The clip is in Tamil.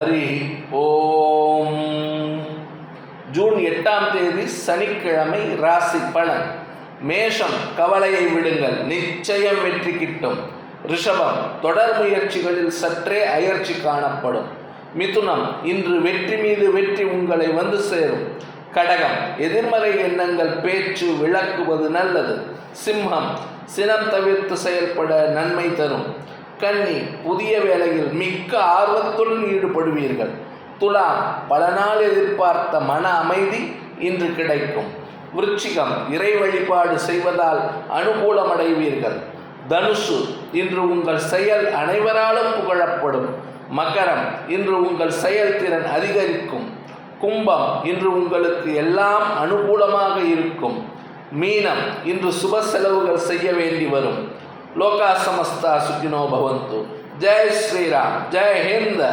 ஹரி ஓம். ஜூன் 8ஆம் தேதி சனிக்கிழமை. ராசி பலன். மேஷம், கவலையை விடுங்கள், நிச்சயம் வெற்றி கிட்டும். ரிஷபம், தொடர் முயற்சிகளில் சற்றே அயற்சி காணப்படும். மிதுனம், இன்று வெற்றி மீது வெற்றி உங்களை வந்து சேரும். கடகம், எதிர்மறை எண்ணங்கள் பேச்சு விளக்குவது நல்லது. சிம்மம், சினம் தவிர்த்து செயல்பட நன்மை தரும். கன்னி, புதிய வேலையில் மிக்க ஆர்வத்துடன் ஈடுபடுவீர்கள். துலாம், பல நாள் எதிர்பார்த்த மன அமைதி இன்று கிடைக்கும். விருச்சிகம், இறை வழிபாடு செய்வதால் அனுகூலமடைவீர்கள். தனுசு, இன்று உங்கள் செயல் அனைவராலும் புகழப்படும். மகரம், இன்று உங்கள் செயல்திறன் அதிகரிக்கும். கும்பம், இன்று உங்களுக்கு எல்லாம் அனுகூலமாக இருக்கும். மீனம், இன்று சுப செலவுகள் செய்ய வேண்டி வரும். லோகா சமஸ்தா சுகினோ பவந்து. ஜெய் ஸ்ரீராம். ஜெய் ஹிந்த்.